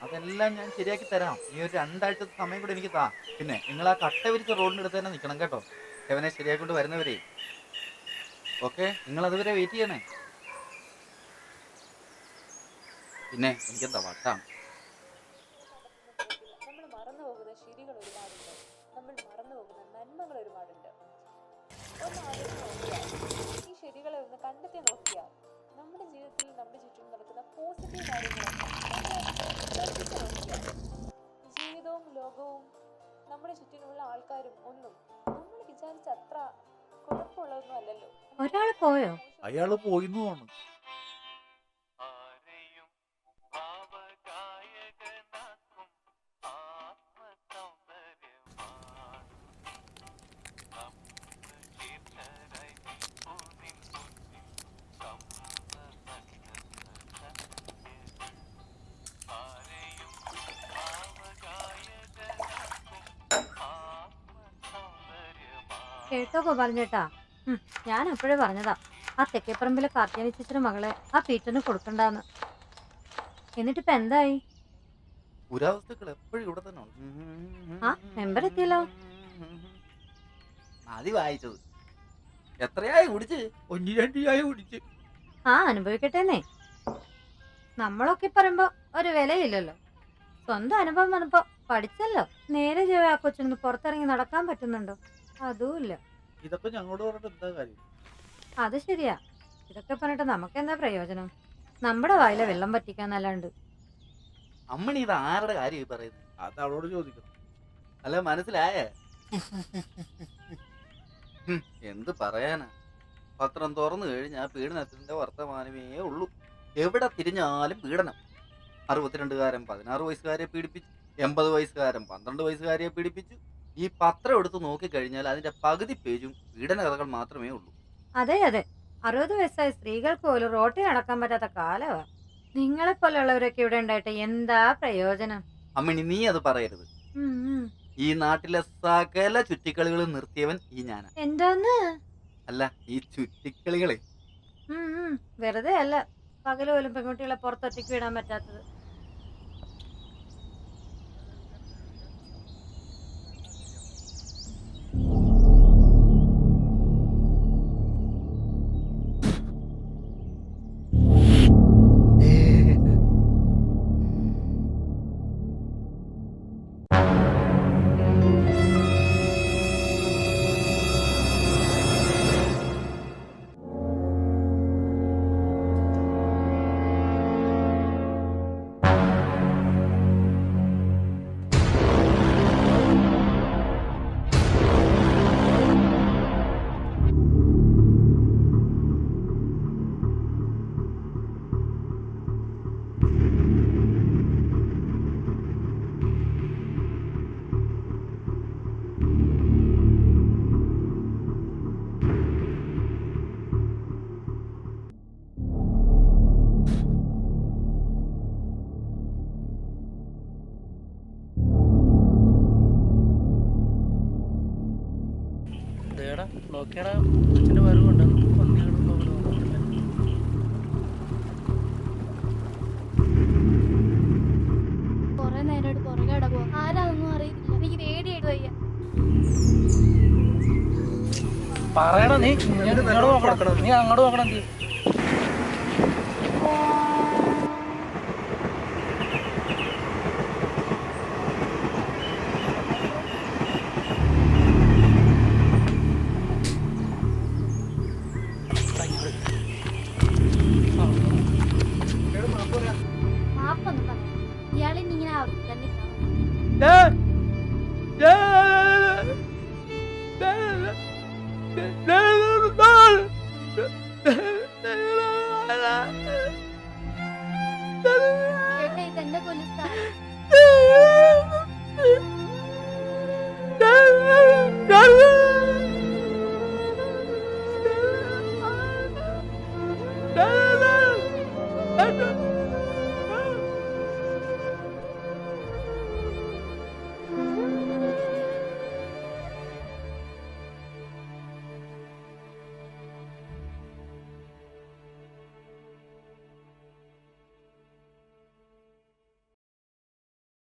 അതെല്ലാം ഞാൻ ശരിയാക്കി തരാം. നീ ഒരു 2 ആഴ്ചത്തെ സമയം കൂടെ എനിക്ക് താ. പിന്നെ നിങ്ങൾ ആ കട്ട വിരിച്ച റോഡിന്റെ അടുത്ത് തന്നെ നിൽക്കണം കേട്ടോ. അവനെ ശരിയാക്കൊണ്ട് വരുന്നവരെ. ഓക്കെ, നിങ്ങൾ അതുവരെ വെയിറ്റ് ചെയ്യണേ. പിന്നെ എനിക്കെന്താ വട്ടാണ്. നമ്മൾ മറന്നു പോകുന്ന ശരികൾ ഒരുപാടുണ്ട്, നമ്മൾ മറന്നു പോകുന്ന നന്മകൾ ഒരുപാടുണ്ട്. ഒന്ന് ആലോചിച്ച് നോക്കിയാൽ, ഈ ശരികളെ ഒന്ന് കണ്ടെത്തി നോക്കിയാൽ നമ്മുടെ ജീവിതത്തിൽ നമ്മുടെ ചുറ്റും നടക്കുന്ന പോസിറ്റീവ് കാര്യങ്ങളൊക്കെ ശ്രദ്ധിച്ചു നോക്കിയാൽ ജീവിതവും ലോകവും നമ്മുടെ ചുറ്റിനുള്ള ആൾക്കാരും ഒന്നും നമ്മൾ വിചാരിച്ച അത്ര കുഴപ്പമുള്ളതൊന്നും അല്ലല്ലോ. ഒരാൾ പോയോ? അയാള് പോയിന്നു തോന്നുന്നു. കേട്ടോ ഗോപാലൻ ചേട്ടാ, ഞാൻ അപ്പോഴേ പറഞ്ഞതാ ആ തെക്കേപ്പറമ്പിലെ കാർത്തിയാനി ചേച്ചിയുടെ മകളെ ആ പീറ്ററിന് കൊടുക്കണ്ടെന്ന്. എന്നിട്ടിപ്പോ എന്തായി? പുരാവസ്തുക്കൾ എപ്പോഴും ഇവിടെ തന്നെ ആ മെമ്പർ എത്തിയല്ലോ. മതി വായിച്ചത്. എത്രയായി കുടിച്ച്? 1-2 ചായ കുടിച്ച്. ആ അനുഭവിക്കട്ടെന്നേ. നമ്മളൊക്കെ പറയുമ്പോ ഒരു വിലയില്ലല്ലോ. സ്വന്തം അനുഭവം വന്നപ്പോ പഠിച്ചല്ലോ. നേരെ ജോയ ആ കൊച്ചിനൊന്ന് പുറത്തിറങ്ങി നടക്കാൻ പറ്റുന്നുണ്ടോ? അതുമില്ല. ഇതൊക്കെ ഞങ്ങളോട് പറഞ്ഞിട്ട് എന്താ കാര്യം? അത് ശരിയാ. ഇതൊക്കെ പറഞ്ഞിട്ട് നമുക്കെന്താ പ്രയോജനം? നമ്മുടെ വായിലെ വെള്ളം പറ്റിക്കാന്നല്ലാണ്ട്. അമ്മണി ഇത് ആരുടെ കാര്യം പറയുന്നത്? അത് അവളോട് ചോദിക്കണം. അല്ല, മനസ്സിലായേ? എന്ത് പറയാനാ, പത്രം തുറന്നു കഴിഞ്ഞാൽ പീഡനത്തിന്റെ വർത്തമാനമേ ഉള്ളൂ. എവിടെ തിരിഞ്ഞാലും പീഡനം. 62കാരൻ 16 വയസ്സുകാരെ പീഡിപ്പിച്ചു, 80 വയസ്സുകാരൻ 12 വയസ്സുകാരെ പീഡിപ്പിച്ചു. ഈ പത്രം എടുത്ത് നോക്കിക്കഴിഞ്ഞാൽ അതിന്റെ പകുതി പേജും പീഡന കഥകൾ മാത്രമേ ഉള്ളൂ. അതെ അതെ, 60 വയസ്സായ സ്ത്രീകൾക്ക് പോലും റോട്ടിൽ നടക്കാൻ പറ്റാത്ത കാലമാ. നിങ്ങളെ പോലുള്ളവരൊക്കെ ഇവിടെ ഉണ്ടായിട്ട് എന്താ പ്രയോജനം? അമ്മിണി, നീ അത് പറയരുത്. ഈ നാട്ടിലെ സകല ചുറ്റിക്കളികളും നിർത്തിയവൻ ഈ ഞാനാ. എന്തോന്ന്? അല്ല, ഈ ചുറ്റിക്കളികളെ വെറുതെ അല്ല പകല് പോലും പെൺകുട്ടികളെ പുറത്തൊറ്റയ്ക്ക് വിടാൻ പറ്റാത്തത്. നോക്കിയാടാ അച്ഛൻ്റെ വരവുണ്ട്. കൊറേ നേരമായിട്ട് പുറകെ ഇടപോ, ആരാതൊന്നും അറിയില്ല. എനിക്ക് പേടിയായിട്ട് വയ്യ. പറയണ നീ ഇങ്ങോട്ട് നോക്കണം, നീ അങ്ങോട്ട് നോക്കണം. നീ മാപ്പൊന്നും പറയാം. ഇയാളിനി ഇങ്ങനെ ആവർത്തിക്കാൻ ചേട്ടാ, ഇതെന്റെ കൊലുസാ. വേണ്ട